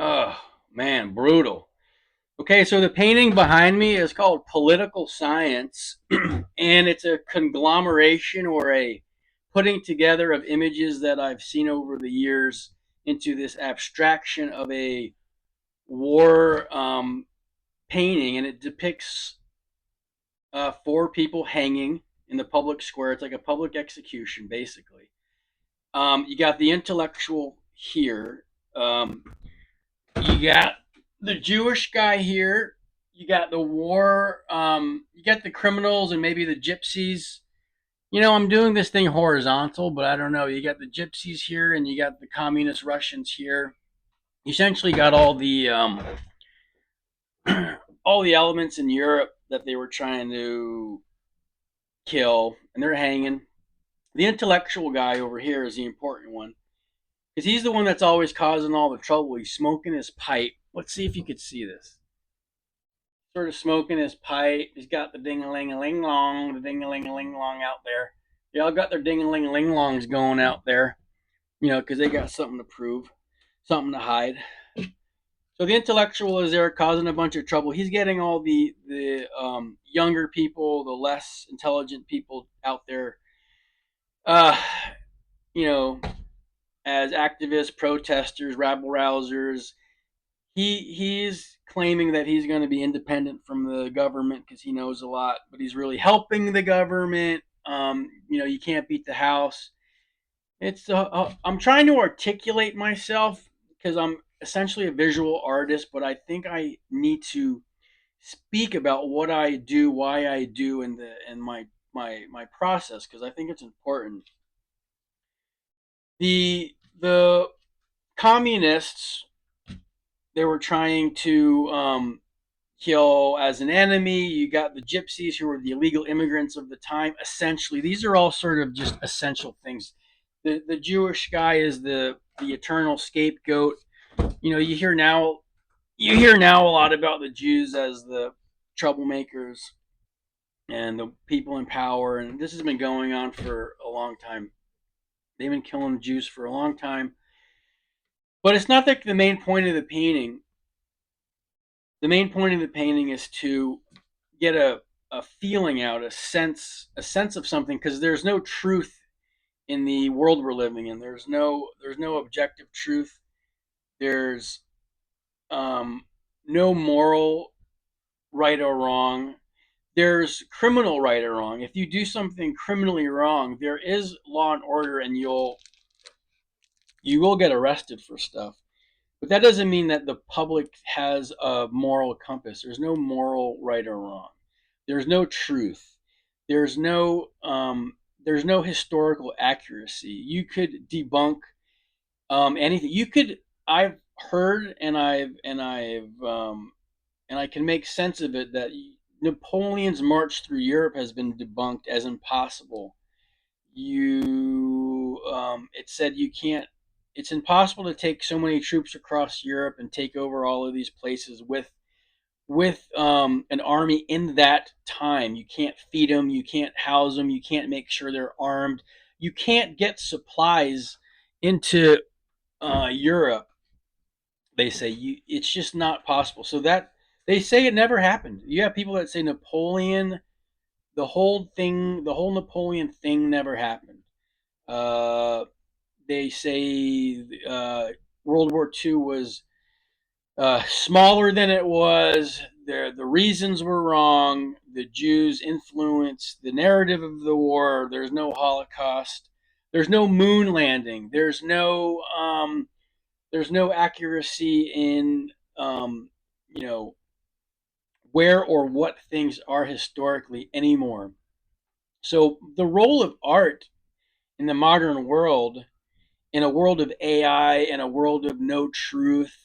Oh, man, brutal. Okay, so the painting behind me is called Political Science, and it's a conglomeration or a putting together of images that I've seen over the years into this abstraction of a war painting, and it depicts four people hanging in the public square. It's like a public execution, basically. You got the intellectual here. Um, you got the Jewish guy here. You got the war. You got the criminals and maybe the gypsies. I'm doing this thing horizontal, but I don't know. You got the gypsies here, and you got the communist Russians here. You essentially got all the elements in Europe that they were trying to kill, and they're hanging. The intellectual guy over here is the important one because he's the one that's always causing all the trouble. He's smoking his pipe. Let's see if you could see this. Sort of smoking his pipe. He's got the ding a ling a ling long, the ding a ling a ling long out there. They all got their ding a ling a ling longs going out there, because they got something to prove, something to hide. So the intellectual is there causing a bunch of trouble. He's getting all the younger people, the less intelligent people out there, uh, you know, as activists, protesters, rabble rousers. He's claiming that he's going to be independent from the government because he knows a lot, but he's really helping the government. You can't beat the house. I'm trying to articulate myself because I'm essentially a visual artist, but I think I need to speak about what I do, why I do, and my process because I think it's important. The communists, they were trying to kill as an enemy. You got the gypsies who were the illegal immigrants of the time. Essentially, these are all sort of just essential things. The Jewish guy is the eternal scapegoat. You hear now a lot about the Jews as the troublemakers and the people in power, and this has been going on for a long time. They've been killing the Jews for a long time, but it's not the main point of the painting. The main point of the painting is to get a feeling out, a sense of something, because there's no truth in the world we're living in. There's no objective truth. There's um, no moral right or wrong. There's criminal right or wrong. If you do something criminally wrong, there is law and order, and you will get arrested for stuff. But that doesn't mean that the public has a moral compass. There's no moral right or wrong. There's no truth. There's no there's no historical accuracy. You could debunk anything. You could. I've heard and I can make sense of it that Napoleon's march through Europe has been debunked as impossible. It said you can't. It's impossible to take so many troops across Europe and take over all of these places with an army in that time. You can't feed them, you can't house them, you can't make sure they're armed, you can't get supplies into Europe. They say it's just not possible. So that they say it never happened. You have people that say Napoleon, the whole Napoleon thing never happened. Uh, they say World War II was smaller than it was. The reasons were wrong. The Jews influenced the narrative of the war. There's no Holocaust. There's no moon landing. There's no accuracy in you know where or what things are historically anymore. So the role of art in the modern world, in a world of AI, in a world of no truth,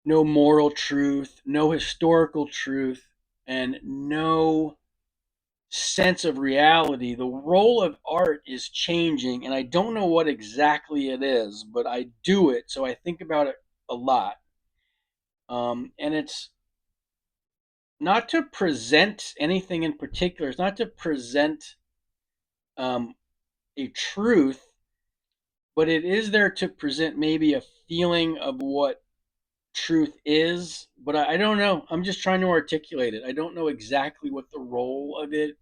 no moral truth, no historical truth, and no sense of reality, the role of art is changing. And I don't know what exactly it is, but I do it. So I think about it a lot. And it's not to present anything in particular, it's not to present um, a truth, but it is there to present maybe a feeling of what truth is, but I don't know. I'm just trying to articulate it. I don't know exactly what the role of it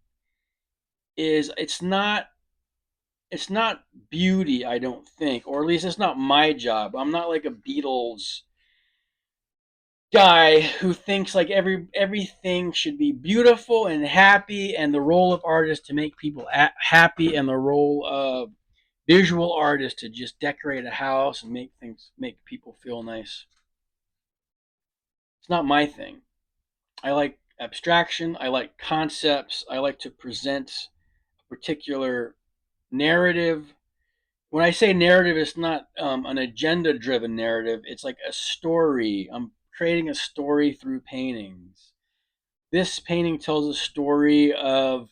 is. It's not beauty, I don't think, or at least it's not my job. I'm not like a Beatles guy who thinks like everything should be beautiful and happy, and the role of artist to make people happy, and the role of visual artist to just decorate a house and make people feel nice. It's not my thing. I like abstraction. I like concepts. I like to present a particular narrative. When I say narrative, it's not an agenda driven narrative. It's like a story. I'm creating a story through paintings. This painting tells a story um,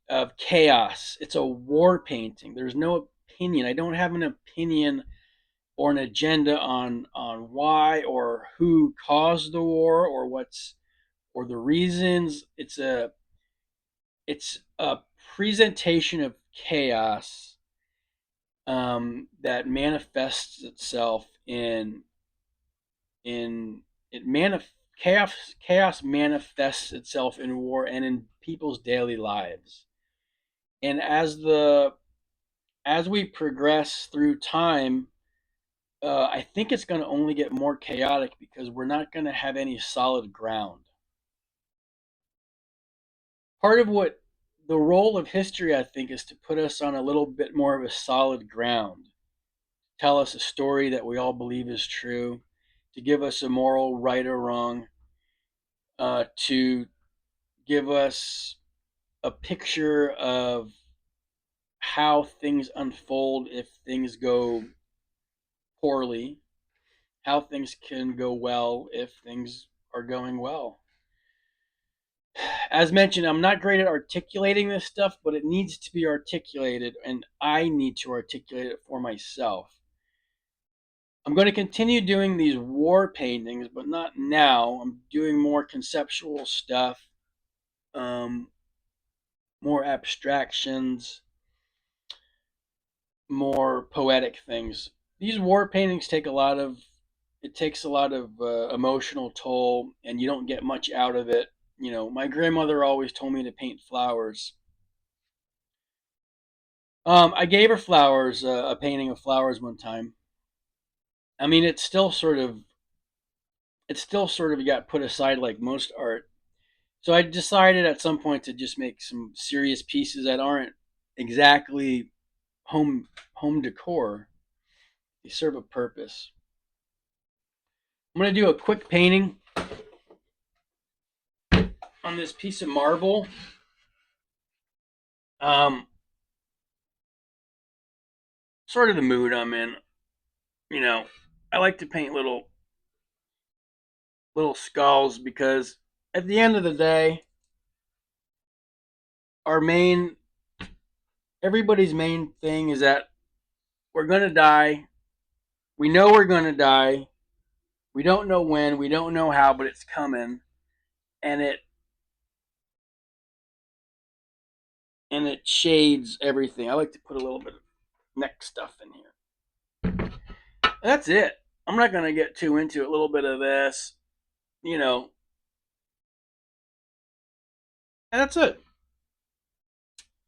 of chaos. It's a war painting. There's no opinion. I don't have an opinion or an agenda on why or who caused the war or what's or the reasons. It's a presentation of chaos that manifests itself in it manif- chaos manifests itself in war and in people's daily lives. And as we progress through time, I think it's going to only get more chaotic because we're not going to have any solid ground. Part of what the role of history, I think, is to put us on a little bit more of a solid ground, tell us a story that we all believe is true, to give us a moral right or wrong, to give us a picture of how things unfold if things go poorly, how things can go well if things are going well. As mentioned, I'm not great at articulating this stuff, but it needs to be articulated, and I need to articulate it for myself. I'm going to continue doing these war paintings, but not now. I'm doing more conceptual stuff, um, more abstractions, more poetic things. These war paintings take a lot of it takes a lot of emotional toll, and you don't get much out of it. My grandmother always told me to paint flowers. I gave her flowers, a painting of flowers one time. I mean, it's still sort of got put aside like most art. So I decided at some point to just make some serious pieces that aren't exactly home home decor. They serve a purpose. I'm gonna do a quick painting on this piece of marble. Um, Sort of the mood I'm in. You know, I like to paint little skulls because at the end of the day, our main everybody's main thing is that we're gonna die. We know we're gonna die. We don't know when. We don't know how, but it's coming, and it shades everything. I like to put a little bit of neck stuff in here. That's it. I'm not gonna get too into it. A little bit of this, you know. And that's it.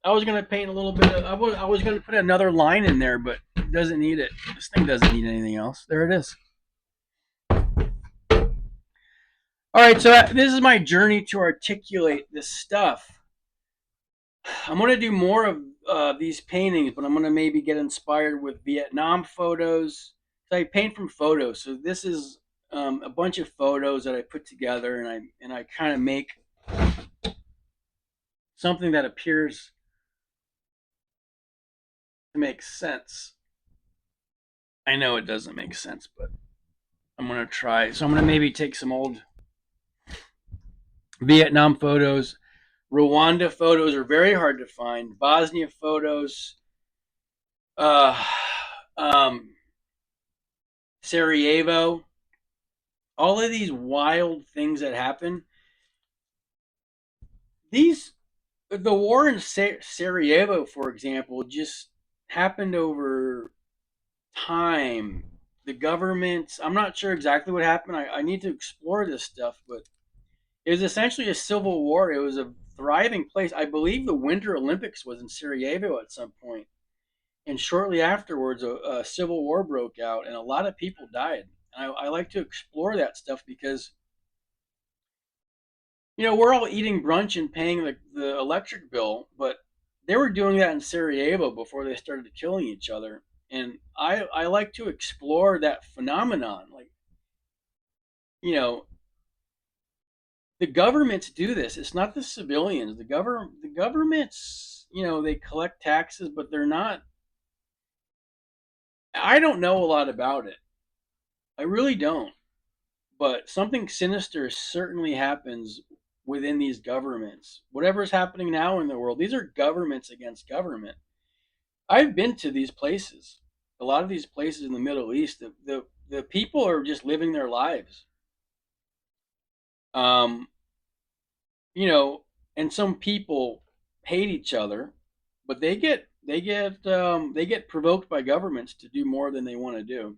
I was gonna paint a little bit of. I was gonna put another line in there, but it doesn't need it. This thing doesn't need anything else. There it is. All right, so this is my journey to articulate this stuff. I'm gonna do more of these paintings, but I'm gonna maybe get inspired with Vietnam photos. So I paint from photos, so this is a bunch of photos that I put together, and I kind of make something that appears to make sense. I know it doesn't make sense, but I'm gonna try. So I'm gonna maybe take some old Vietnam photos. Rwanda photos are very hard to find. Bosnia photos. Uh, um, Sarajevo. All of these wild things that happen. These the war in Sarajevo, for example, just happened over time. the government. I'm not sure exactly what happened. I need to explore this stuff, but it was essentially a civil war. It was a thriving place. I believe the Winter Olympics was in Sarajevo at some point, and shortly afterwards, a civil war broke out, and a lot of people died. And I like to explore that stuff because we're all eating brunch and paying the electric bill, but they were doing that in Sarajevo before they started killing each other. And I like to explore that phenomenon. Like, you know, the governments do this. It's not the civilians. The governments, they collect taxes, but they're not. I don't know a lot about it. I really don't. But something sinister certainly happens within these governments. Whatever's happening now in the world, these are governments against government. I've been to these places. A lot of these places in the Middle East, the people are just living their lives. Um, you know, and some people hate each other, but they get provoked by governments to do more than they want to do.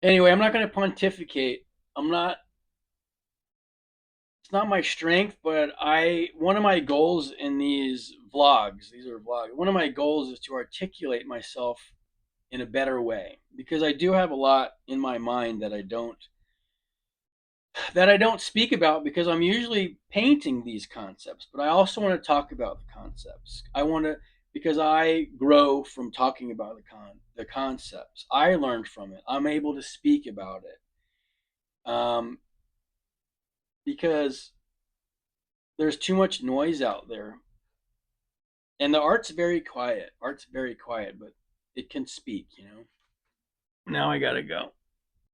Anyway, I'm not going to pontificate. I'm not. It's not my strength, but I one of my goals in these vlogs. These are vlogs. One of my goals is to articulate myself in a better way because I do have a lot in my mind that I don't speak about because I'm usually painting these concepts, but I also want to talk about the concepts. I want to because I grow from talking about the concepts. I learned from it. I'm able to speak about it because there's too much noise out there, and the art's very quiet. Art's very quiet, but it can speak. Now I gotta go.